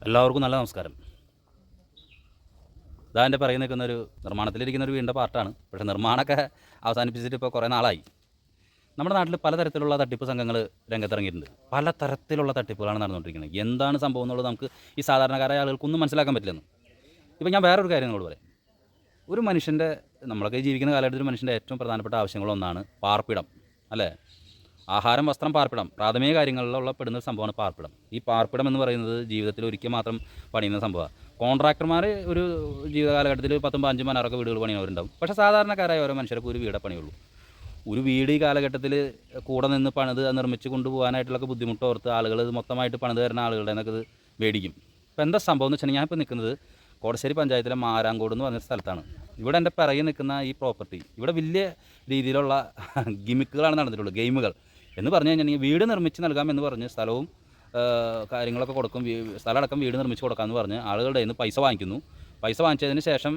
എല്ലാവർക്കും നല്ല നമസ്കാരം. ഇതാ എൻ്റെ പറയുന്ന നിൽക്കുന്നൊരു നിർമ്മാണത്തിലിരിക്കുന്നൊരു വീടിൻ്റെ പാർട്ടാണ്. പക്ഷേ നിർമ്മാണമൊക്കെ അവസാനിപ്പിച്ചിട്ട് ഇപ്പോൾ കുറേ നാളായി. നമ്മുടെ നാട്ടിൽ പലതരത്തിലുള്ള തട്ടിപ്പ് സംഘങ്ങൾ രംഗത്തിറങ്ങിയിട്ടുണ്ട്. പലതരത്തിലുള്ള തട്ടിപ്പുകളാണ് നടന്നുകൊണ്ടിരിക്കുന്നത്. എന്താണ് സംഭവം എന്നുള്ളത് നമുക്ക് ഈ സാധാരണക്കാരായ ആളുകൾക്കൊന്നും മനസ്സിലാക്കാൻ പറ്റില്ലെന്ന്. ഇപ്പോൾ ഞാൻ വേറൊരു കാര്യം നിങ്ങളോട് പറയാം. ഒരു മനുഷ്യൻ്റെ, നമ്മളൊക്കെ ജീവിക്കുന്ന കാലഘട്ടത്തിൽ മനുഷ്യൻ്റെ ഏറ്റവും പ്രധാനപ്പെട്ട ആവശ്യങ്ങളൊന്നാണ് പാർപ്പിടം, അല്ലേ? ആഹാരം, വസ്ത്രം, പാർപ്പിടം, പ്രാഥമിക കാര്യങ്ങളിലുള്ള പെടുന്ന സംഭവമാണ് പാർപ്പിടം. ഈ പാർപ്പിടം എന്ന് പറയുന്നത് ജീവിതത്തിൽ ഒരിക്കൽ മാത്രം പണിയുന്ന സംഭവമാണ്. കോൺട്രാക്ടർമാർ ഒരു ജീവിത കാലഘട്ടത്തിൽ 10, 15, 16 വീടുകൾ പണിയുന്നവരുണ്ടാവും. പക്ഷേ സാധാരണക്കാരായ ഓരോ മനുഷ്യർക്ക് ഒരു വീടേ പണിയുള്ളൂ. ഒരു വീട് ഈ കാലഘട്ടത്തിൽ കൂടെ നിന്ന് പണിത് നിർമ്മിച്ച് കൊണ്ടുപോകാനായിട്ടുള്ള ബുദ്ധിമുട്ട് ഓർത്ത് ആളുകൾ ഇത് മൊത്തമായിട്ട് പണിത് തരുന്ന ആളുകളുടെ എന്നൊക്കെ ഇത് മേടിക്കും. ഇപ്പോൾ എന്താ സംഭവം എന്ന് വെച്ചിട്ടുണ്ടെങ്കിൽ, ഞാനിപ്പോൾ നിൽക്കുന്നത് കോടശ്ശേരി പഞ്ചായത്തിലെ മാരാങ്കോട് എന്ന് പറഞ്ഞ സ്ഥലത്താണ്. ഇവിടെ എൻ്റെ പിറകിൽ നിൽക്കുന്ന ഈ പ്രോപ്പർട്ടി, ഇവിടെ വലിയ രീതിയിലുള്ള ഗിമിക്കുകളാണ് നടന്നിട്ടുള്ളത്, ഗെയിമുകൾ എന്ന് പറഞ്ഞു കഴിഞ്ഞിട്ടുണ്ടെങ്കിൽ വീട് നിർമ്മിച്ച് നൽകാമെന്ന് പറഞ്ഞ് സ്ഥലവും കാര്യങ്ങളൊക്കെ കൊടുക്കും, സ്ഥലമടക്കം വീട് നിർമ്മിച്ച് കൊടുക്കാമെന്ന് പറഞ്ഞ് ആളുകളുടെ കയ്യിൽ നിന്ന് പൈസ വാങ്ങിക്കുന്നു. പൈസ വാങ്ങിച്ചതിന് ശേഷം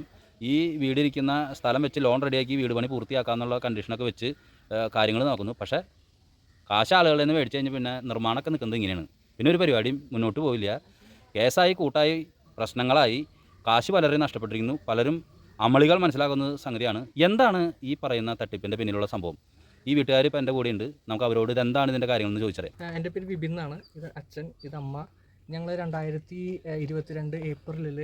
ഈ വീടിരിക്കുന്ന സ്ഥലം വെച്ച് ലോൺ റെഡിയാക്കി വീട് പണി പൂർത്തിയാക്കാമെന്നുള്ള കണ്ടീഷനൊക്കെ വെച്ച് കാര്യങ്ങൾ നോക്കുന്നു. പക്ഷേ കാശ് ആളുകളിൽ നിന്ന് മേടിച്ച് കഴിഞ്ഞാൽ പിന്നെ നിർമ്മാണമൊക്കെ നിൽക്കുന്നത് ഇങ്ങനെയാണ്. പിന്നെ ഒരു പരിപാടിയും മുന്നോട്ട് പോവില്ല. കേസായി, കൂട്ടായി, പ്രശ്നങ്ങളായി, കാശ് പലരും നഷ്ടപ്പെട്ടിരിക്കുന്നു. പലരും അമളികൾ മനസ്സിലാക്കുന്ന സംഗതിയാണ്. എന്താണ് ഈ പറയുന്ന തട്ടിപ്പിൻ്റെ പിന്നിലുള്ള സംഭവം? ഈ വീട്ടുകാർ ഇപ്പോൾ എൻ്റെ കൂടെയുണ്ട്. നമുക്ക് അവരോട് ഇതെന്താണ് ഇതിൻ്റെ കാര്യങ്ങളെന്ന് ചോദിച്ചറിയാം. എൻ്റെ പേര് വിപിൻ എന്നാണ്. ഇത് അച്ഛൻ, ഇത് അമ്മ. ഞങ്ങൾ 2022 ഏപ്രിലിൽ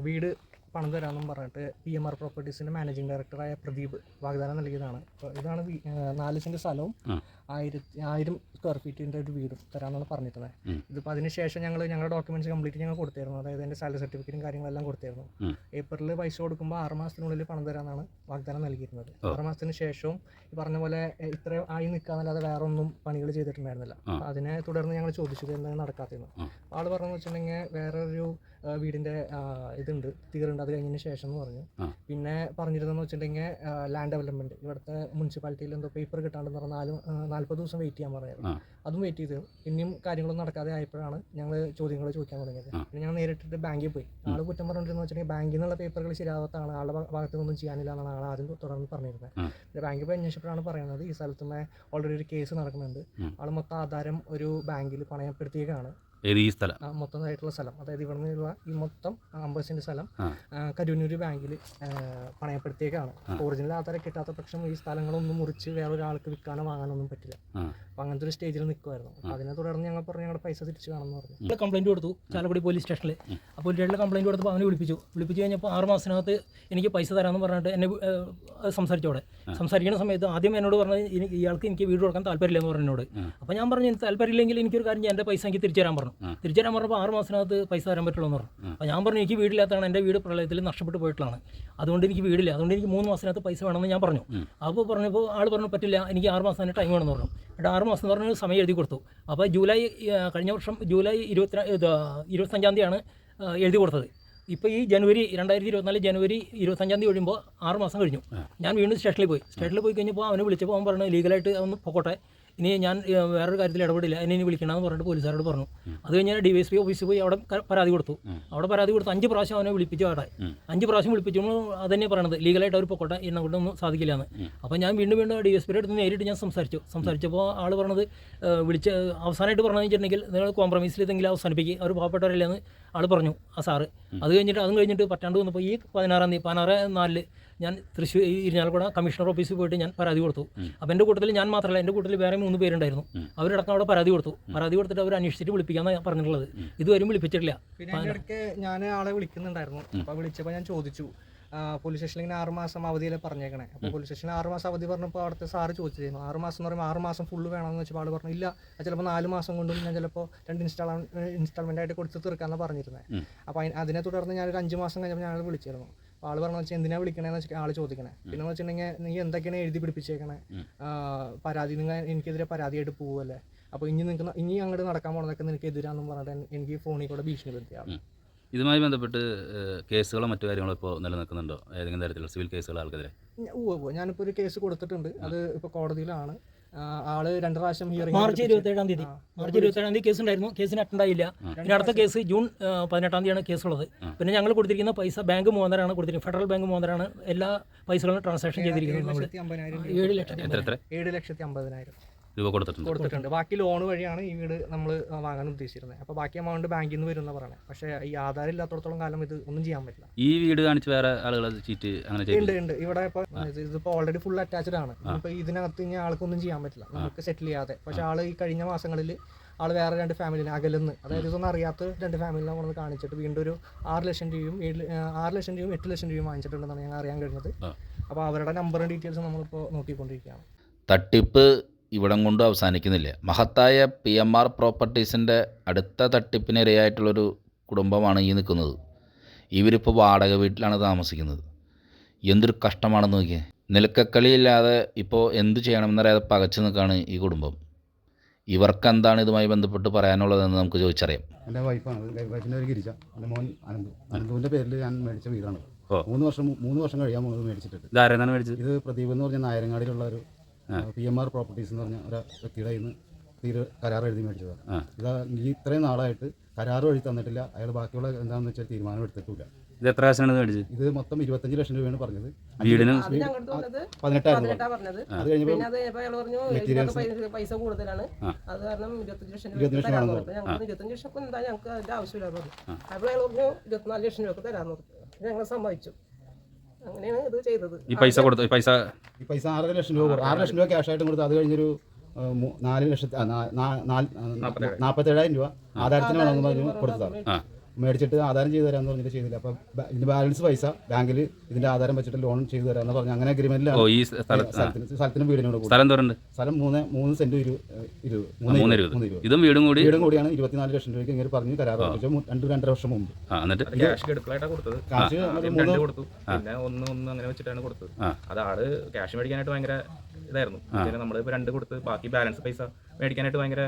വീട് പണം തരാമെന്നും പറഞ്ഞിട്ട് PMR പ്രോപ്പർട്ടീസിൻ്റെ മാനേജിംഗ് ഡയറക്ടറായ പ്രദീപ് വാഗ്ദാനം നൽകിയതാണ്. അപ്പോൾ ഇതാണ് 4 സെൻറ്റ് സ്ഥലവും 1000 സ്ക്വയർ ഫീറ്റിൻ്റെ ഒരു വീടും തരാമെന്നാണ് പറഞ്ഞിരുന്നത്. ഇതിപ്പോൾ അതിനുശേഷം ഞങ്ങളുടെ ഡോക്യുമെൻറ്റ്സ് കംപ്ലീറ്റ് ഞങ്ങൾ കൊടുത്തായിരുന്നു. അതായത് എൻ്റെ സാലറി സർട്ടിഫിക്കറ്റും കാര്യങ്ങളെല്ലാം കൊടുത്തായിരുന്നു. ഏപ്രിലിൽ പൈസ കൊടുക്കുമ്പോൾ 6 മാസത്തിനുള്ളിൽ പണം തരാമെന്നാണ് വാഗ്ദാനം നൽകിയിരുന്നത്. 6 മാസത്തിന് ശേഷവും ഈ പറഞ്ഞ പോലെ ഇത്ര ആയി നിൽക്കാന്നല്ലാതെ വേറെ ഒന്നും പണികൾ ചെയ്തിട്ടുണ്ടായിരുന്നില്ല. അപ്പോൾ അതിനെ തുടർന്ന് ഞങ്ങൾ ചോദിച്ചത് എന്താണ് നടക്കാത്തതെന്ന്. ആൾ പറഞ്ഞതെന്ന് വെച്ചിട്ടുണ്ടെങ്കിൽ വേറൊരു വീടിൻ്റെ ഇതുണ്ട്, തീറുണ്ട്, അത് കഴിഞ്ഞതിന് ശേഷം എന്ന് പറഞ്ഞു. പിന്നെ പറഞ്ഞിരുന്നെന്ന് വെച്ചിട്ടുണ്ടെങ്കിൽ ലാൻഡ് ഡെവലപ്മെൻറ്റ്, ഇവിടുത്തെ മുനിസിപ്പാലിറ്റിയിൽ എന്തോ പേപ്പർ കിട്ടാണ്ടെന്ന് പറഞ്ഞാൽ 40 ദിവസം വെയിറ്റ് ചെയ്യാൻ പറയായിരുന്നു. അതും വെയിറ്റ് ചെയ്തു. പിന്നെയും കാര്യങ്ങളൊന്നും നടക്കാതെ ആയപ്പോഴാണ് ഞങ്ങൾ ചോദ്യങ്ങൾ ചോദിക്കാൻ തുടങ്ങിയത്. പിന്നെ ഞങ്ങൾ നേരിട്ടിട്ട് ബാങ്കിൽ പോയി. ആൾ കുറ്റം പറഞ്ഞിരുന്നു വെച്ചിട്ടുണ്ടെങ്കിൽ ബാങ്കിൽ നിന്നുള്ള പേപ്പറുകൾ ശരിയാവാത്താണ്, ആളുടെ ഭാഗത്തു നിന്നൊന്നും ചെയ്യാനില്ല എന്നാണ് ആൾ ആദ്യം തുടർന്ന് പറഞ്ഞിരുന്നത്. പിന്നെ ബാങ്കിൽ പോയി അന്വേഷിച്ചപ്പോഴാണ് പറയുന്നത് ഈ സ്ഥലത്തുമേ ഓൾറെഡി ഒരു കേസ് നടക്കുന്നുണ്ട്. ആൾ മൊത്തം ആധാരം ഒരു ബാങ്കിൽ പണയപ്പെടുത്തിയേക്കാണ്. ഈ സ്ഥലം മൊത്തമായിട്ടുള്ള സ്ഥലം, അതായത് ഇവിടെ നിന്നുള്ള ഈ മൊത്തം 50 സെൻറ്റ് സ്ഥലം കരുവന്നൂർ ബാങ്കിൽ പണയപ്പെടുത്തിയേക്കാണ്. ഒറിജിനൽ ആധാരം കിട്ടാത്ത പക്ഷം ഈ സ്ഥലങ്ങളൊന്നും മുറിച്ച് വേറൊരാൾക്ക് വിൽക്കാനോ വാങ്ങാനൊന്നും പറ്റില്ല. അപ്പോൾ അങ്ങനത്തെ ഒരു സ്റ്റേജിൽ നിൽക്കുമായിരുന്നു. അപ്പോൾ അതിനെ തുടർന്ന് ഞങ്ങൾ പറഞ്ഞു ഞങ്ങളുടെ പൈസ തിരിച്ചു കാണുമെന്ന് പറഞ്ഞു. കംപ്ലയിൻറ്റ് കൊടുത്തു ചാലക്കുടി പോലീസ് സ്റ്റേഷനിൽ. അപ്പോൾ സ്റ്റേഷനിൽ കംപ്ലയിൻറ്റ് കൊടുത്തപ്പോൾ അവനെ വിളിപ്പിച്ചു കഴിഞ്ഞപ്പോൾ 6 മാസത്തിനകത്ത് എനിക്ക് പൈസ തരാമെന്ന് പറഞ്ഞിട്ട് എന്നെ സംസാരിച്ചോടെ. സംസാരിക്കുന്ന സമയത്ത് ആദ്യം എന്നോട് പറഞ്ഞത് ഇയാൾക്ക് എനിക്ക് വീട് കൊടുക്കാൻ താല്പര്യമില്ലെന്ന് പറഞ്ഞു എന്നോട്. അപ്പോൾ ഞാൻ പറഞ്ഞു എനിക്ക് താല്പര്യമില്ലെങ്കിൽ എനിക്കൊരു കാര്യം എൻ്റെ പൈസ എനിക്ക് തിരിച്ചു തരാൻ പറഞ്ഞു. തിരിച്ചു തരാൻ പറഞ്ഞപ്പോൾ 6 മാസത്തിനകത്ത് പൈസ തരാൻ പറ്റുള്ളൂ എന്ന് പറഞ്ഞു. അപ്പോൾ ഞാൻ പറഞ്ഞു എനിക്ക് വീടില്ലാത്തതാണ്, എൻ്റെ വീട് പ്രളയത്തിൽ നഷ്ടപ്പെട്ടു പോയിട്ടുള്ളതാണ്, അതുകൊണ്ട് എനിക്ക് വീടില്ല, അതുകൊണ്ട് എനിക്ക് 3 മാസത്തിനകത്ത് പൈസ വേണമെന്ന് ഞാൻ പറഞ്ഞു. അപ്പോൾ പറഞ്ഞപ്പോൾ ആൾ പറഞ്ഞു പറ്റില്ല, എനിക്ക് 6 മാസം തന്നെ ടൈം വേണമെന്ന് പറഞ്ഞു. എന്നിട്ട് 6 മാസം എന്ന് പറഞ്ഞ സമയം എഴുതി കൊടുത്തു. അപ്പോൾ കഴിഞ്ഞ വർഷം ജൂലൈ 25-ാം തീയതിയാണ് എഴുതി കൊടുത്തത്. ഇപ്പോൾ ഈ 2024 ജനുവരി 25-ാം തീയതി കഴിയുമ്പോൾ 6 മാസം കഴിഞ്ഞു. ഞാൻ വീണ്ടും സ്റ്റേഷനിൽ പോയി കഴിഞ്ഞപ്പോൾ അവനെ വിളിച്ചപ്പോൾ അവൻ പറഞ്ഞു ലീഗലായിട്ട് ഒന്ന് പൊക്കോട്ടെ, ഇനി ഞാൻ വേറൊരു കാര്യത്തിൽ ഇടപെടില്ല, എന്നെ ഇനി വിളിക്കണമെന്ന് പറഞ്ഞിട്ട് പോലീസുകാരോട് പറഞ്ഞു. അത് കഴിഞ്ഞാൽ DYSP ഓഫീസിൽ പോയി അവിടെ പരാതി കൊടുത്തു. 5 പ്രാവശ്യം അവനെ വിളിപ്പിച്ചു. അവിടെ 5 പ്രാവശ്യം വിളിപ്പിച്ചു. അത് തന്നെ പറയണത് ലീഗലായിട്ട് അവർ പൊക്കോട്ടെ, എന്നെ കൊണ്ടൊന്നും സാധിക്കില്ല എന്ന്. അപ്പോൾ ഞാൻ വീണ്ടും DSPയുടെ അടുത്ത് നേരിട്ട് ഞാൻ സംസാരിച്ചപ്പോൾ ആൾ പറഞ്ഞത് അവസാനമായിട്ട് പറഞ്ഞു വെച്ചിട്ടുണ്ടെങ്കിൽ നിങ്ങൾ കോംപ്രമൈസിൽ എന്തെങ്കിലും അവസാനിപ്പിക്കുക, അവർ പാവപ്പെട്ടവരല്ലെന്ന് ആൾ പറഞ്ഞു, ആ സാറ്. അതും കഴിഞ്ഞിട്ട് പറ്റാണ്ട് വന്നപ്പോൾ ഈ 16/4 ഞാൻ തൃശ്ശൂർ ഇരിഞ്ഞാലക്കുട കമ്മീഷണർ ഓഫീസിൽ പോയിട്ട് ഞാൻ പരാതി കൊടുത്തു. അപ്പോൾ എൻ്റെ കൂട്ടത്തിൽ ഞാൻ മാത്രമല്ല, എൻ്റെ കൂട്ടത്തിൽ വേറെ 3 പേരുണ്ടായിരുന്നു. അവരടക്കം അവിടെ പരാതി കൊടുത്തിട്ട് അവർ അന്വേഷിച്ചിട്ട് വിളിപ്പിക്കാമെന്നാണ് പറഞ്ഞിട്ടുള്ളത്. ഇതുവരും വിളിപ്പിച്ചിട്ടില്ല. പിന്നെ അതിൻ്റെ ഇടയ്ക്ക് ഞാൻ ആളെ വിളിക്കുന്നുണ്ടായിരുന്നു. അപ്പോൾ വിളിച്ചപ്പോൾ ഞാൻ ചോദിച്ചു പോലീസ് സ്റ്റേഷനിൽ ഇങ്ങനെ 6 മാസം അവധിയിൽ പറഞ്ഞേക്കണേ. അപ്പോൾ പോലീസ് സ്റ്റേഷനിൽ 6 മാസം അവധി പറഞ്ഞപ്പോൾ അവിടുത്തെ സാറ് ചോദിച്ചിരുന്നു 6 മാസം എന്ന് പറയുമ്പോൾ 6 മാസം ഫുള്ള് വേണമെന്ന് വെച്ചപ്പോൾ ആൾ പറഞ്ഞു ഇല്ല, ചിലപ്പോൾ 4 മാസം കൊണ്ടും ഞാൻ ചിലപ്പോൾ 2 ഇൻസ്റ്റാൾമെൻ്റ് ആയിട്ട് കൊടുത്ത് തീർക്കാമെന്ന് പറഞ്ഞിരുന്നത്. അപ്പോൾ അതിനെ തുടർന്ന് ഞാനൊരു 5 മാസം കഴിഞ്ഞപ്പോൾ ഞാൻ വിളിച്ചിരുന്നു. അപ്പോൾ ആൾ പറഞ്ഞു വെച്ചാൽ എന്തിനാണ് വിളിക്കണേന്ന് വെച്ചാൽ ആൾ ചോദിക്കണേ. പിന്നെ എന്ന് വെച്ചിട്ടുണ്ടെങ്കിൽ നീ എന്തൊക്കെയാണ് എഴുതി പിടിപ്പിച്ചേക്കണേ, പരാതി എനിക്കെതിരെ പരാതിയായിട്ട് പോവുമല്ലേ, അപ്പോൾ ഇനി അങ്ങോട്ട് നടക്കാൻ പോകണതൊക്കെ നിനക്കെതിരാണെന്നും പറഞ്ഞിട്ട് എനിക്ക് ഫോണിൽ കൂടെ ഭീഷണിപ്പെടുത്തിയാണ്. ഇതുമായി ബന്ധപ്പെട്ട് കേസുകളോ മറ്റു കാര്യങ്ങളോ ഇപ്പോൾ നിലനിൽക്കുന്നുണ്ടോ? ഏതെങ്കിലും തരത്തിലുള്ള സിവിൽ കേസുകൾ ആൾക്കെതിരെ? ഞാനിപ്പോൾ ഒരു കേസ് കൊടുത്തിട്ടുണ്ട്. അത് ഇപ്പോൾ കോടതിയിലാണ്. ആള് 2 പ്രാവശ്യം ഹിയറിംഗ്. മാർച്ച് 27-ാം തീയതി കേസ് ഉണ്ടായിരുന്നു. കേസിന് അറ്റൻഡ് ആയില്ല. പിന്നെ അടുത്ത കേസ് ജൂൺ 18-ാം തീയതിയാണ് കേസുള്ളത്. പിന്നെ ഞങ്ങൾ കൊടുത്തിരിക്കുന്ന പൈസ ബാങ്ക് മുഖാന്തരമാണ് കൊടുത്തിരിക്കുന്നത്. ഫെഡറൽ ബാങ്ക് മുഖാന്തരമാണ് എല്ലാ പൈസകളും ട്രാൻസാക്ഷൻ ചെയ്തിരിക്കുന്നത്. 7,50,000. രൂപ കൊടുത്തിട്ടുണ്ട്. ബാക്കി ലോൺ വഴിയാണ് ഈ വീട് നമ്മൾ വാങ്ങാൻ ഉദ്ദേശിച്ചിരുന്നത്. അപ്പോൾ ബാക്കി എമൗണ്ട് ബാങ്കിൽ നിന്ന് വരുമെന്ന് പറയുന്നത്. പക്ഷേ ഈ ആധാരം ഇല്ലാത്തടത്തോളം കാലം ഇത് ഒന്നും ചെയ്യാൻ പറ്റില്ല. ഈ വീട് കാണിച്ച് വേറെ ആളുകൾ ചീറ്റ് അങ്ങനെ ഉണ്ട്. ഇവിടെ ഇപ്പോൾ ഇതിപ്പോൾ ഓൾറെഡി ഫുൾ അറ്റാച്ച്ഡ് ആണ്. ഇപ്പോൾ ഇതിനകത്ത് ഇനി ആൾക്കൊന്നും ചെയ്യാൻ പറ്റില്ല നമുക്ക് സെറ്റിൽ ചെയ്യാതെ. പക്ഷേ ആൾ ഈ കഴിഞ്ഞ മാസങ്ങളിൽ ആൾ വേറെ 2 ഫാമിലിനെ അകലുന്ന്, അതായത് ഇതൊന്നും അറിയാത്ത 2 ഫാമിലിനെ കൊണ്ട് കാണിച്ചിട്ട് വീണ്ടും ഒരു 6 ലക്ഷം രൂപയും 8 ലക്ഷം രൂപയും വാങ്ങിച്ചിട്ടുണ്ടെന്നാണ് ഞങ്ങൾ അറിയാൻ കഴിഞ്ഞത്. അപ്പോൾ അവരുടെ നമ്പറും ഡീറ്റെയിൽസും നമ്മളിപ്പോൾ നോക്കിക്കൊണ്ടിരിക്കുകയാണ്. തട്ടിപ്പ് ഇവിടം കൊണ്ട് അവസാനിക്കുന്നില്ല. മഹത്തായ PMR പ്രോപ്പർട്ടീസിൻ്റെ അടുത്ത തട്ടിപ്പിനിരയായിട്ടുള്ളൊരു കുടുംബമാണ് ഈ നിൽക്കുന്നത്. ഇവരിപ്പോൾ വാടക വീട്ടിലാണ് താമസിക്കുന്നത്. എന്തൊരു കഷ്ടമാണെന്ന് നോക്കിയേ. നിലക്കക്കളിയില്ലാതെ ഇപ്പോൾ എന്തു ചെയ്യണമെന്നറിയാതെ പകച്ചു നിൽക്കുകയാണ് ഈ കുടുംബം. ഇവർക്ക് എന്താണ് ഇതുമായി ബന്ധപ്പെട്ട് പറയാനുള്ളതെന്ന് നമുക്ക് ചോദിച്ചറിയാം. എൻ്റെ വൈഫാണ്, വൈഫിൻ്റെ ഒരു ഗിരിജ, എൻ്റെ മോൻ അനന്തുവിൻ്റെ പേരിൽ ഞാൻ മേടിച്ച വീടാണ്. 3 വർഷം കഴിയാൻ പോകുന്നത് മേടിച്ചിട്ടുണ്ട്. ഇത് പ്രദീപ് എന്ന് പറഞ്ഞ നായരങ്ങാടിയിലുള്ള ഒരു PMR പ്രോപ്പർട്ടീസ് എന്ന് പറഞ്ഞ ഒരു വ്യക്തിയുടെ കയ്യിൽ നിന്ന് കരാർ എഴുതി മേടിച്ചതാണ്. ഇത്രയും നാളായിട്ട് കരാർ എഴുതി തന്നിട്ടില്ല. അയാൾ ബാക്കിയുള്ള എന്താണെന്ന് വെച്ചാൽ തീരുമാനം എടുത്തിട്ടില്ല. ഇത് എത്ര കാശാണ് മേടിച്ചത്? ഇത് മൊത്തം 25 ലക്ഷം രൂപയാണ് പറഞ്ഞത്. വീടിന് 18,000 അത് കഴിഞ്ഞപ്പോൾ പൈസ കൂടുതലാണ്, അത് കാരണം 25 ലക്ഷം രൂപ 25 ലക്ഷം എന്താ ഞങ്ങൾക്ക് അതിന്റെ ആവശ്യമില്ല പറഞ്ഞു. അപ്പോൾ അയാൾ പറഞ്ഞു 24 ലക്ഷം രൂപ തരാമെന്ന് പറഞ്ഞു. ഞങ്ങൾ സമ്മതിച്ചു. അങ്ങനെയാണ് ഇത് ചെയ്തത്. ഈ പൈസ 6 ലക്ഷം രൂപ 6 ലക്ഷം രൂപ ക്യാഷ് ആയിട്ട് കൊടുത്തു. അത് കഴിഞ്ഞൊരു 47,000 രൂപ ആധാരത്തിന് വേണമെന്ന് പറഞ്ഞു കൊടുത്തതാണ്. മേടിച്ചിട്ട് ആധാരം ചെയ്തു തരാമെന്ന് പറഞ്ഞിട്ട് ചെയ്തില്ല. അപ്പം ഇതിൻ്റെ ബാലൻസ് പൈസ ബാങ്കിൽ ഇതിൻ്റെ ആധാരം വെച്ചിട്ട് ലോൺ ചെയ്തു തരാമെന്ന് പറഞ്ഞു. അങ്ങനെ അഗ്രിമെന്റിലാണ് സ്ഥലത്തിന് വീടിനോട് സ്ഥലം 3 സെന്റ് 20 ഇതും വീടും കൂടിയാണ് 24 ലക്ഷം രൂപയ്ക്ക് ഇങ്ങനെ പറഞ്ഞ് കരാർ 2-2.5 വർഷം മുമ്പ്. കാശ് കൊടുത്തു. പിന്നെ ഒന്ന് അങ്ങനെ വെച്ചിട്ടാണ് കൊടുത്തത്. അത് ആള് ക്യാഷ് മേടിക്കാനായിട്ട് ഭയങ്കര ഇതായിരുന്നു. നമ്മളിപ്പോൾ 2 കൊടുത്ത് ബാക്കി ബാലൻസ് പൈസ മേടിക്കാനായിട്ട് ഭയങ്കര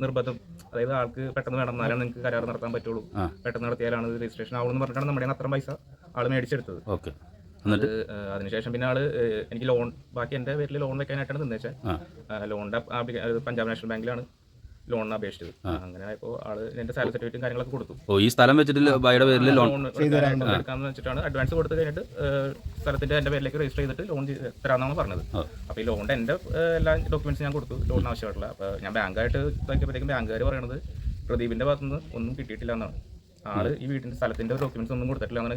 നിർബന്ധം. അതായത് ആൾക്ക് പെട്ടെന്ന് വേണം, എന്നാലും നിങ്ങൾക്ക് കരാർ നടത്താൻ പറ്റുള്ളൂ, പെട്ടെന്ന് നടത്തിയാലാണ് രജിസ്ട്രേഷൻ ആവുമെന്ന് പറഞ്ഞിട്ടാണ് നമ്മുടെ അത്രയും പൈസ ആൾ മേടിച്ചെടുത്തത്. അതിനുശേഷം പിന്നെ ആള് എനിക്ക് ലോൺ, ബാക്കി എൻ്റെ പേരിൽ ലോൺ വെക്കാനായിട്ടാണ് നിന്നേച്ചാൽ ലോണിൻ്റെ പഞ്ചാബ് നാഷണൽ ബാങ്കിലാണ് ലോണിന് അപേക്ഷിച്ചത്. അങ്ങനെ ആയപ്പോൾ ആള് എൻ്റെ സാലറി സർട്ടിഫിക്കറ്റും കാര്യങ്ങളൊക്കെ കൊടുത്തു. ഈ സ്ഥലം വെച്ചിട്ട് ലോൺ എടുക്കാമെന്ന് വെച്ചിട്ടാണ് അഡ്വാൻസ് കൊടുത്ത് കഴിഞ്ഞിട്ട് സ്ഥലത്തിന്റെ എൻ്റെ പേരിലേക്ക് രജിസ്റ്റർ ചെയ്തിട്ട് ലോൺ തരാമെന്നാണ് പറഞ്ഞത്. അപ്പോൾ ഈ ലോണിൻ്റെ എൻ്റെ എല്ലാ ഡോക്യുമെന്റ്സ് ഞാൻ കൊടുത്തു, ലോണിന് ആവശ്യമായിട്ടുള്ള. അപ്പോൾ ഞാൻ ബാങ്കായിട്ട് ഇതാക്കിയപ്പോഴത്തേക്കും ബാങ്കുകാർ പറയുന്നത് പ്രദീപിന്റെ ഭാഗത്തുനിന്ന് ഒന്നും കിട്ടിയിട്ടില്ല എന്നാണ്. ആള് ഈ വീടിന്റെ സ്ഥലത്തിന്റെ ഡോക്യുമെന്റ്സ് ഒന്നും കൊടുത്തിട്ടില്ല എന്നാണ്.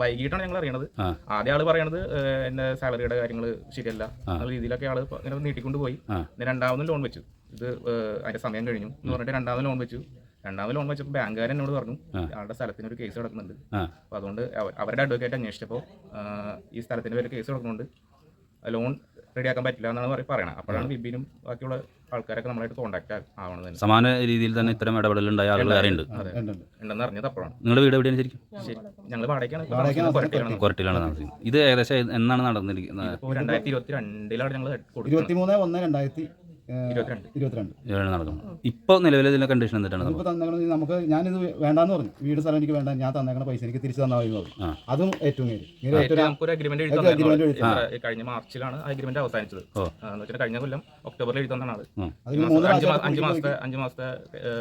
വൈകിട്ടാണ് ഞങ്ങൾ അറിയണത്. ആദ്യം ആള് പറയണത് എന്റെ സാലറിയുടെ കാര്യങ്ങൾ ശരിയല്ല എന്ന രീതിയിലൊക്കെ ആള് ഇങ്ങനെ നീട്ടിക്കൊണ്ട് പോയി. രണ്ടാമതും ലോൺ വെച്ചു. ഇത് അതിന്റെ സമയം കഴിഞ്ഞു എന്ന് പറഞ്ഞിട്ട് രണ്ടാമത് ലോൺ വെച്ചു. രണ്ടാമത് ലോൺ വെച്ചപ്പോൾ ബാങ്കുകാരൻ എന്നോട് പറഞ്ഞു ആളുടെ സ്ഥലത്തിന് ഒരു കേസ് കിടക്കുന്നുണ്ട്. അപ്പോൾ അതുകൊണ്ട് അവരുടെ അഡ്വക്കേറ്റ് അന്വേഷിച്ചപ്പോൾ ഈ സ്ഥലത്തിന്റെ പേര് കേസ് കിടക്കുന്നുണ്ട്, ലോൺ റെഡിയാക്കാൻ പറ്റില്ല എന്നാണ് പറയണത്. അപ്പോഴാണ് ബിബിനും ബാക്കിയുള്ള ആൾക്കാരൊക്കെ നമ്മളായിട്ട് കോൺടാക്ട് ആവണത്. സമാന രീതിയിൽ തന്നെ ഇത്തരം ഇടപെടലുണ്ടായ ആളുകൾ ഉണ്ടെന്ന് അറിഞ്ഞത് അപ്പോഴാണ്. നിങ്ങളുടെ വീട് എവിടെയാണ് ശരിക്കും? ഞങ്ങൾ വാടകയ്ക്കാണ്, കൊരട്ടിയിലാണ് താമസിക്കുന്നത്. ഇത് ഏകദേശം എന്നാണ് നടന്നിരിക്കുന്നത്? 2022 ഞങ്ങൾ 23/1/2022 നടക്കും. ഇപ്പോൾ നിലവിലെ ഇതിന്റെ കണ്ടീഷൻ എന്താണ്? നമുക്ക് ഞാനിത് വേണ്ടാന്ന് പറഞ്ഞു, വീട് സ്ഥലം എനിക്ക് വേണ്ട, ഞാൻ തന്നേക്കണ പൈസ എനിക്ക് തിരിച്ചു തന്നാൽ പറഞ്ഞു. അതും ഏറ്റവും കഴിഞ്ഞ മാർച്ചിലാണ് അഗ്രിമെന്റ് അവസാനിച്ചത്. കഴിഞ്ഞ കൊല്ലം ഒക്ടോബറിൽ എഴുതി തന്നാണ്. 5 മാസത്തെ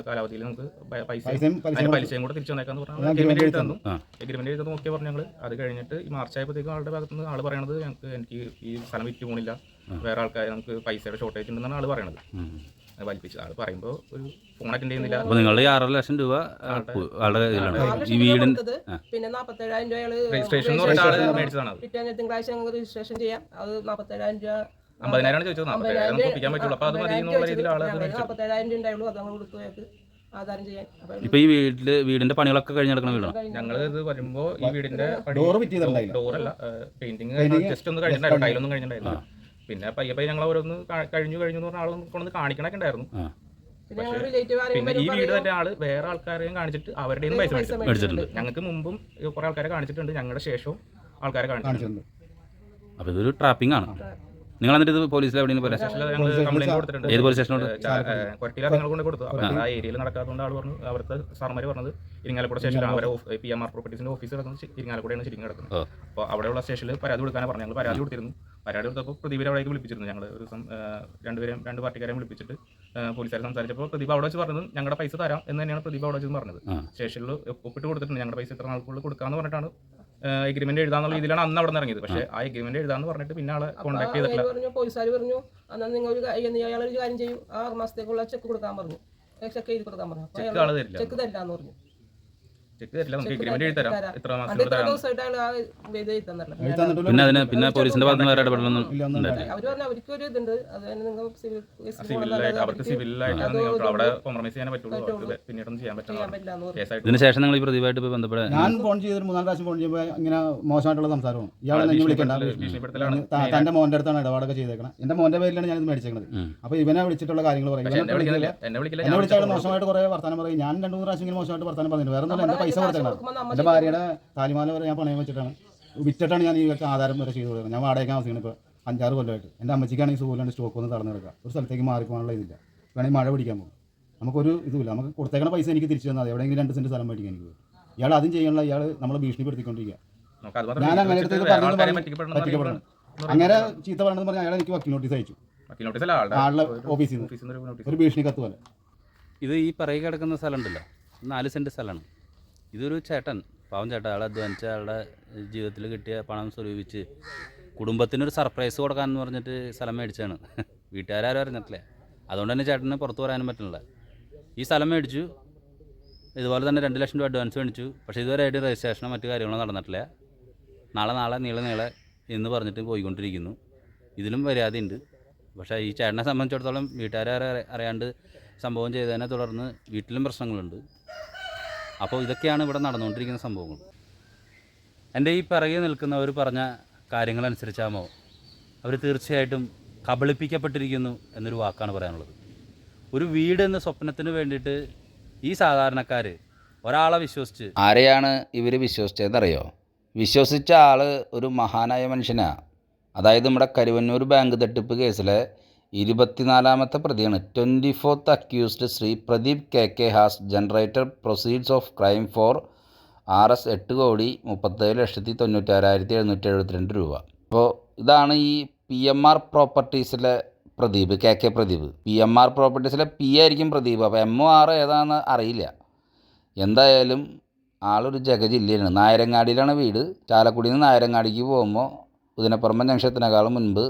കാലാവധിയിൽ നമുക്ക് പലിശയും കൂടെ തിരിച്ചു തന്നേക്കാന്ന് പറഞ്ഞു അഗ്രിമെന്റ് എഴുതി തന്നു. അഗ്രിമെന്റ് എഴുതി നോക്കിയാൽ പറഞ്ഞു ഞങ്ങൾ. അത് കഴിഞ്ഞിട്ട് ഈ മാർച്ച് ആയപ്പോഴത്തേക്കും ആളുടെ ഭാഗത്തുനിന്ന് ആള് പറയണത് എനിക്ക് ഈ സ്ഥലം വിറ്റ് പോണില്ല, വേറെ ആൾക്കാർ നമുക്ക് പൈസയുടെ ഷോർട്ടേജ് ഉണ്ടെന്നാണ് ആള് പറയണത്. വലിപ്പിച്ചത് ആള് പറയുമ്പോൾ ഒരു ഫോൺ അറ്റൻഡ് ചെയ്യുന്നില്ല. അപ്പോൾ നിങ്ങളുടെ 6 ലക്ഷം രൂപ ആളുടെ ഈ വീടിന് പിന്നെ 47,000 രൂപ രജിസ്ട്രേഷൻ മേടിച്ചതാണ്. തിങ്കളാഴ്ച ഞങ്ങൾക്ക് രജിസ്ട്രേഷൻ ചെയ്യാം. അത് 47,000 രൂപ 50,000 ചോദിച്ചത്. 40,000 ഒപ്പിക്കാൻ പറ്റുള്ളൂ. അപ്പോൾ അത് മതി എന്നുള്ള രീതിയിൽ ആള് 47,000 രൂപ ഉണ്ടായുള്ളൂ. അത് നമ്മൾ കൊടുത്തു ആധാരം ചെയ്യാൻ. ഇപ്പൊ ഈ വീടിന്റെ പണികളൊക്കെ കഴിഞ്ഞ് നടക്കുന്ന വീടാണ്. ഞങ്ങൾ ഇത് വരുമ്പോൾ ഈ വീടിന്റെ ഡോറല്ല പെയിന്റിങ് ജസ്റ്റ് ഒന്ന് കഴിഞ്ഞിട്ടുണ്ടായിരുന്നു, ടൈലൊന്നും കഴിഞ്ഞിട്ടുണ്ടായിരുന്നു. പിന്നെ പയ്യെ ഞങ്ങൾ ഓരോന്ന് കഴിഞ്ഞു എന്ന് പറഞ്ഞ ആളൊന്നും കൊണ്ടൊന്ന് കാണിക്കണൊക്കെ ഉണ്ടായിരുന്നു. പിന്നെ ഈ വീട് തന്നെ ആള് വേറെ ആൾക്കാരെയും കാണിച്ചിട്ട് അവരുടെയും പൈസ മേടിച്ചിട്ടുണ്ട്. ഞങ്ങൾക്ക് മുമ്പും കുറെ ആൾക്കാരെ കാണിച്ചിട്ടുണ്ട്, ഞങ്ങളുടെ ശേഷവും ആൾക്കാരെ കാണിച്ചിട്ടുണ്ട്. അപ്പൊ ഇതൊരു ട്രാപ്പിംഗ് ആണ്. നിങ്ങൾ എന്നിട്ട് ഇത് പോലീസിൽ എവിടെയെങ്കിലും കംപ്ലൈന്റ് കൊടുത്തിട്ടുണ്ട്. ഏത് പോലീസ് സ്റ്റേഷനോട്? കൊരട്ടിയിലെ നിങ്ങൾ കൊണ്ട് കൊടുത്തു. ആ ഏരിയയിൽ നടക്കാത്തതുകൊണ്ട് ആൾ പറഞ്ഞു, അവിടുത്തെ സാർമാർ പറഞ്ഞത് ഇരിങ്ങാലക്കുട സ്റ്റേഷനിൽ അവരെ PMR പ്രോപ്പർട്ടീസിന്റെ ഓഫീസ് കിടക്കുന്നത് ഇരിങ്ങാലക്കുടയാണ് ശരിക്കും കിടക്കുന്നത്. അപ്പോൾ അവിടെയുള്ള സ്റ്റേഷനിൽ പരാതി കൊടുക്കാനാണ് പറഞ്ഞു. ഞങ്ങൾ പരാതി കൊടുത്തിരുന്നു. പരാതി കൊടുത്തപ്പോൾ പ്രദീപിനെ അവിടേക്ക് വിളിപ്പിച്ചിരുന്നു. ഞങ്ങൾ ഒരു ദിവസം 2 പാർട്ടിക്കാരെയും വിളിപ്പിച്ചിട്ട് പോലീസുകാരെ സംസാരിച്ചപ്പോൾ പ്രദീപ് അവിടെ വെച്ച് പറഞ്ഞത് ഞങ്ങളുടെ പൈസ തരാം എന്ന് തന്നെയാണ് പ്രദീപ് അവിടെ വെച്ച് പറഞ്ഞത്. സ്റ്റേഷനിൽ ഒപ്പിട്ട് കൊടുത്തിട്ടുണ്ട്, ഞങ്ങളുടെ പൈസ ഇത്ര നാൾക്കുള്ളിൽ കൊടുക്കാമെന്ന് പറഞ്ഞിട്ടാണ് എഗ്രിമെന്റ് എഴുതാന്നുള്ള രീതിയിലാണ് അന്ന് അവിടെ നിന്ന് ഇറങ്ങിയത്. പക്ഷേ ആ എഗ്രിമെന്റ് എഴുതാന്ന് പറഞ്ഞിട്ട് പിന്നെ ആളെ കോൺടാക്ട് ചെയ്തിട്ടില്ല. പറഞ്ഞു പോലീസുകാർ പറഞ്ഞു എന്നാൽ നിങ്ങൾ അയാളൊരു കാര്യം ചെയ്യും, 6 മാസത്തേക്കുള്ള ചെക്ക് കൊടുക്കാൻ പറഞ്ഞു, ചെക്ക് എഴുതി കൊടുക്കാൻ പറഞ്ഞു. ചെക്ക് ആള് തരില്ല, ചെക്ക് തരില്ലാന്ന് പറഞ്ഞു. ചെക്ക് തരില്ല, നമുക്ക് എഗ്രിമെന്റ് എഴുതി തരാം, ഇത്ര അത് മാസത്തിൽ ഇത്ര തരാം. ദിവസമായിട്ട് അയാൾ ആ ഇത് എഴുതി തന്നില്ല. പിന്നെ പോലീസിന്റെ ഭാഗത്ത് നിന്ന് വേറെ ഇടപെടലൊന്നും അവർ പറഞ്ഞു അവർക്ക് ഒരു ഇതുണ്ട്, അത് തന്നെ നിങ്ങൾ സിവിലായിട്ട് അവർക്ക് സിവിലായിട്ടാണ് നിങ്ങൾക്ക് അവിടെ കോംപ്രമൈസ് ചെയ്യാൻ പറ്റുള്ളൂ, അവർക്ക് പിന്നീടൊന്നും ചെയ്യാൻ പറ്റില്ല. കേസായിട്ട് ഇതിന് ശേഷം നിങ്ങൾ ഈ പ്രതിയുമായിട്ട് പോയി ബന്ധപ്പെടാൻ ഞാൻ ഫോൺ ചെയ്തൊരു 3-4 പ്രാവശ്യം ഫോൺ ചെയ്യുമ്പോൾ ഇങ്ങനെ മോശമായിട്ടുള്ള സംസാരമാണ്. ഇയാളെ എന്നെ വിളിക്കണ്ട, തന്റെ മോന്റെ അടുത്താണ് ഇടപാടൊക്കെ ചെയ്തേക്കണം, എന്റെ മോന്റെ പേരിലാണ് ഞാനിത് മേടിച്ചേക്കുന്നത്. അപ്പോൾ ഇവനെ വിളിച്ചിട്ടുള്ള കാര്യങ്ങൾ പറയും. എന്നെ വിളിക്കില്ല, എന്നെ വിളിച്ചാൽ മോശമായിട്ട് കുറേ വർത്താനം പറയും. ഞാൻ 2-3 പ്രാവശ്യം ഇങ്ങനെ മോശമായിട്ട് വർത്താനം പറഞ്ഞിട്ട് വേറെ ഒന്നും എന്റെ പൈസ കൊടുത്തേക്കണം. എൻ്റെ ഭാര്യയുടെ താലിമാല വരെ ഞാൻ പണയം വെച്ചിട്ടാണ് വിറ്റിട്ടാണ് ഞാൻ ഈ ആധാരം വരെ ചെയ്ത് കൊടുക്കുന്നത്. ഞാൻ വാടകയ്ക്ക് താമസിക്കുന്നത് ഇപ്പോൾ 5-6 കൊല്ലമായിട്ട്. എൻ്റെ അമ്മച്ചിക്കാണെങ്കിൽ സുഖമില്ലാണ്ട് സ്റ്റോക്ക് ഒന്ന് തടഞ്ഞു കിടക്കുക, ഒരു സ്ഥലത്തേക്ക് മാറിപ്പോകാനുള്ള ഇതില്ല. വേണമെങ്കിൽ മഴ പിടിക്കാൻ പോകും, നമുക്കൊരു ഇതുമില്ല. നമുക്ക് കൊടുത്തേക്കണ പൈസ എനിക്ക് തിരിച്ചു തന്നാൽ മതി, എവിടെയെങ്കിലും 2 സെൻറ്റ് സ്ഥലം മേടിക്കാൻ എനിക്ക്. ഇയാൾ അതും ചെയ്യാനുള്ള ഇയാൾ നമ്മളെ ഭീഷണിപ്പെടുത്തിക്കൊണ്ടിരിക്കുക. ഞാൻ അങ്ങനെ അടുത്ത് പറ്റിക്കപ്പെടണം, അങ്ങനെ ചീത്ത പറയണമെന്ന് പറഞ്ഞാൽ അയാൾ എനിക്ക് വക്കീൽ നോട്ടീസ് അയച്ചു, ആളുടെ ഓഫീസിൽ നിന്ന് ഒരു ഭീഷണി കത്ത് പോലെ. ഇത് ഈ പറയി കിടക്കുന്ന സ്ഥലം ഉണ്ടല്ലോ, 4 സെൻറ്റ് സ്ഥലമാണ്. ഇതൊരു ചേട്ടൻ, പാവം ചേട്ടൻ, ആളെ അധ്വാനിച്ച ആളുടെ ജീവിതത്തിൽ കിട്ടിയ പണം സ്വരൂപിച്ച് കുടുംബത്തിനൊരു സർപ്രൈസ് കൊടുക്കാമെന്ന് പറഞ്ഞിട്ട് സ്ഥലം മേടിച്ചാണ്. വീട്ടുകാരും അറിഞ്ഞിട്ടില്ല, അതുകൊണ്ട് തന്നെ ചേട്ടന് പുറത്ത് പറയാനും പറ്റുന്നില്ല. ഈ സ്ഥലം മേടിച്ചു, ഇതുപോലെ തന്നെ 2 ലക്ഷം രൂപ അഡ്വാൻസ് മേടിച്ചു. പക്ഷേ ഇതുവരെ ആയിട്ട് രജിസ്ട്രേഷനോ മറ്റു കാര്യങ്ങളോ നടന്നിട്ടില്ല. നാളെ നീളെ എന്ന് പറഞ്ഞിട്ട് പോയിക്കൊണ്ടിരിക്കുന്നു. ഇതിലും പരാതിയുണ്ട്. പക്ഷേ ഈ ചേട്ടനെ സംബന്ധിച്ചിടത്തോളം വീട്ടുകാരെ അറിയാണ്ട് സംഭവം ചെയ്തതിനെ തുടർന്ന് വീട്ടിലും പ്രശ്നങ്ങളുണ്ട്. അപ്പോൾ ഇതൊക്കെയാണ് ഇവിടെ നടന്നുകൊണ്ടിരിക്കുന്ന സംഭവങ്ങൾ. എൻ്റെ ഈ പിറകെ നിൽക്കുന്നവർ പറഞ്ഞ കാര്യങ്ങളനുസരിച്ചാകുമ്പോൾ അവർ തീർച്ചയായിട്ടും കബളിപ്പിക്കപ്പെട്ടിരിക്കുന്നു എന്നൊരു വാക്കാണ് പറയാനുള്ളത്. ഒരു വീട് എന്ന സ്വപ്നത്തിന് വേണ്ടിയിട്ട് ഈ സാധാരണക്കാർ ഒരാളെ വിശ്വസിച്ച്, ആരെയാണ് ഇവർ വിശ്വസിച്ചതെന്നറിയോ? വിശ്വസിച്ച ആൾ ഒരു മഹാനായ മനുഷ്യനാണ്. അതായത് നമ്മുടെ കരുവന്നൂർ ബാങ്ക് തട്ടിപ്പ് കേസിലെ 24ാമത്തെ പ്രതിയാണ്. 24th accused Shri Pradeep KK has generated proceeds of crime for Rs 8,37,96,772 രൂപ. അപ്പോൾ ഇതാണ് ഈ PMR പ്രോപ്പർട്ടീസിലെ Pradeep, KK Pradeep. PMR പ്രോപ്പർട്ടീസിലെ P ആയിരിക്കും പ്രദീപ്, അപ്പോൾ MR ഏതാണെന്ന് അറിയില്ല. എന്തായാലും ആളൊരു ജഗജില്ലയാണ്. നായരങ്ങാടിയിലാണ് വീട്. ചാലക്കുടിയിൽ നിന്ന് നായരങ്ങാടിക്ക് പോകുമ്പോൾ ഉദിനപ്പുറമ്പൻ ജംഗ്ഷനേക്കാളും മുൻപ്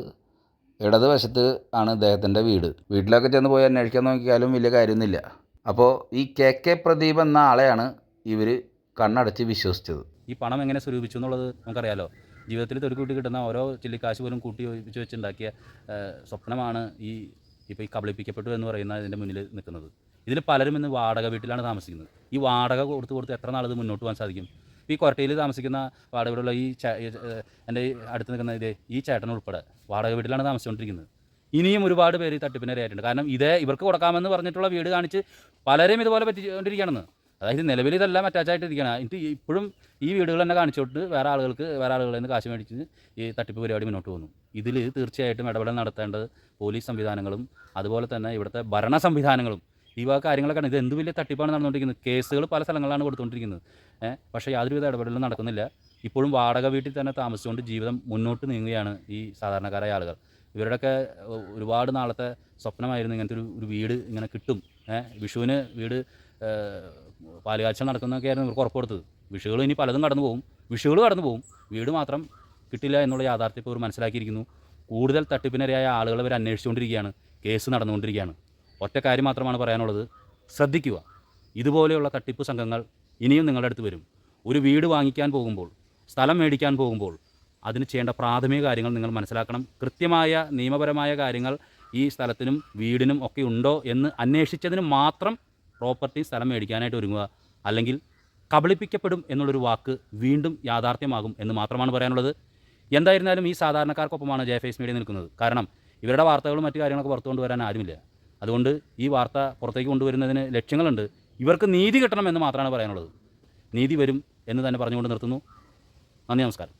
ഇടതുവശത്ത് ആണ് ഇദ്ദേഹത്തിൻ്റെ വീട്. വീട്ടിലൊക്കെ ചെന്ന് പോയി അന്വേഷിക്കാൻ നോക്കിയാലും വലിയ കാര്യമൊന്നുമില്ല. അപ്പോൾ ഈ KK പ്രദീപ് എന്ന ആളെയാണ് ഇവർ കണ്ണടച്ച് വിശ്വസിച്ചത്. ഈ പണം എങ്ങനെ സ്വരൂപിച്ചു എന്നുള്ളത് നമുക്കറിയാലോ. ജീവിതത്തിൽ തൊരുക്കൂട്ടി കിട്ടുന്ന ഓരോ ചില്ലിക്കാശ് പോലും കൂട്ടി ഒഴിപ്പിച്ച് വെച്ചുണ്ടാക്കിയ സ്വപ്നമാണ് ഇപ്പോൾ ഈ കബളിപ്പിക്കപ്പെട്ടു എന്ന് പറയുന്ന ഇതിൻ്റെ മുന്നിൽ നിൽക്കുന്നത്. ഇതിൽ പലരും ഇന്ന് വാടക വീട്ടിലാണ് താമസിക്കുന്നത്. ഈ വാടക കൊടുത്ത് എത്ര നാളിത് മുന്നോട്ട് പോകാൻ സാധിക്കും? ഈ കൊരട്ടയിൽ താമസിക്കുന്ന വാടക വീടുള്ള എൻ്റെ അടുത്ത് നിൽക്കുന്ന ഈ ചേട്ടൻ ഉൾപ്പെടെ വാടക വീട്ടിലാണ് താമസിച്ചുകൊണ്ടിരിക്കുന്നത്. ഇനിയും ഒരുപാട് പേര് ഈ തട്ടിപ്പിനിരയായിട്ടുണ്ട്. കാരണം ഇവർക്ക് കൊടുക്കാമെന്ന് പറഞ്ഞിട്ടുള്ള വീട് കാണിച്ച് പലരും ഇതുപോലെ പറ്റിക്കൊണ്ടിരിക്കുകയാണെന്ന്. അതായത് നിലവിൽ ഇതെല്ലാം അറ്റാച്ചായിട്ടിരിക്കുകയാണ്. എന്നിട്ട് ഇപ്പോഴും ഈ വീടുകൾ തന്നെ കാണിച്ചുകൊണ്ട് വേറെ ആളുകളിൽ നിന്ന് കാശ് മേടിച്ച് ഈ തട്ടിപ്പ് പരിപാടി മുന്നോട്ട് പോകുന്നു. ഇതിൽ തീർച്ചയായിട്ടും ഇടപെടൽ നടത്തേണ്ടത് പോലീസ് സംവിധാനങ്ങളും അതുപോലെ തന്നെ ഇവിടുത്തെ ഭരണ സംവിധാനങ്ങളും ഈ വക കാര്യങ്ങളൊക്കെയാണ്. ഇത് എന്ത് വലിയ തട്ടിപ്പാണ് നടന്നുകൊണ്ടിരിക്കുന്നത്. കേസുകൾ പല സ്ഥലങ്ങളിലാണ് കൊടുത്തുകൊണ്ടിരിക്കുന്നത്. പക്ഷേ യാതൊരുവിധ ഇടപെടലും നടക്കുന്നില്ല. ഇപ്പോഴും വാടക വീട്ടിൽ തന്നെ താമസിച്ചുകൊണ്ട് ജീവിതം മുന്നോട്ട് നീങ്ങുകയാണ് ഈ സാധാരണക്കാരായ ആളുകൾ. ഇവരുടെയൊക്കെ ഒരുപാട് നാളത്തെ സ്വപ്നമായിരുന്നു ഇങ്ങനത്തെ ഒരു വീട് ഇങ്ങനെ കിട്ടും. വിഷുവിന് വീട് പാലുകാച്ചൽ നടക്കുന്നതൊക്കെയായിരുന്നു ഇവർക്ക് ഉറപ്പ് കൊടുത്തത്. വിഷുകൾ ഇനി പലതും കടന്നു പോകും, വീട് മാത്രം കിട്ടില്ല എന്നുള്ള യാഥാർത്ഥ്യം ഇപ്പോൾ ഇവർ മനസ്സിലാക്കിയിരിക്കുന്നു. കൂടുതൽ തട്ടിപ്പിനിരയായ ആളുകൾ ഇവർ അന്വേഷിച്ചുകൊണ്ടിരിക്കുകയാണ്. കേസ് നടന്നുകൊണ്ടിരിക്കുകയാണ്. ഒറ്റ കാര്യം മാത്രമാണ് പറയാനുള്ളത്, ശ്രദ്ധിക്കുക. ഇതുപോലെയുള്ള തട്ടിപ്പ് സംഘങ്ങൾ ഇനിയും നിങ്ങളുടെ അടുത്ത് വരും. ഒരു വീട് വാങ്ങിക്കാൻ പോകുമ്പോൾ, സ്ഥലം മേടിക്കാൻ പോകുമ്പോൾ അതിന് ചെയ്യേണ്ട പ്രാഥമിക കാര്യങ്ങൾ നിങ്ങൾ മനസ്സിലാക്കണം. കൃത്യമായ നിയമപരമായ കാര്യങ്ങൾ ഈ സ്ഥലത്തിനും വീടിനും ഒക്കെ ഉണ്ടോ എന്ന് അന്വേഷിച്ചതിന് മാത്രം പ്രോപ്പർട്ടി സ്ഥലം മേടിക്കാനായിട്ട് ഒരുങ്ങുക. അല്ലെങ്കിൽ കബളിപ്പിക്കപ്പെടും എന്നുള്ളൊരു വാക്ക് വീണ്ടും യാഥാർത്ഥ്യമാകും എന്ന് മാത്രമാണ് പറയാനുള്ളത്. എന്തായിരുന്നാലും ഈ സാധാരണക്കാർക്കൊപ്പമാണ് JFS മീഡിയ നിൽക്കുന്നത്. കാരണം ഇവരുടെ വാർത്തകളും മറ്റു കാര്യങ്ങളൊക്കെ പുറത്തു കൊണ്ടുവരാൻ ആരുമില്ല. അതുകൊണ്ട് ഈ വാർത്ത പുറത്തേക്ക് കൊണ്ടുവരുന്നതിന് ലക്ഷ്യങ്ങളുണ്ട്. ഇവർക്ക് നീതി കിട്ടണം എന്ന് മാത്രമാണ് പറയാനുള്ളത്. നീതി വരും എന്ന് തന്നെ പറഞ്ഞുകൊണ്ട് നിർത്തുന്നു. നന്ദി, നമസ്കാരം.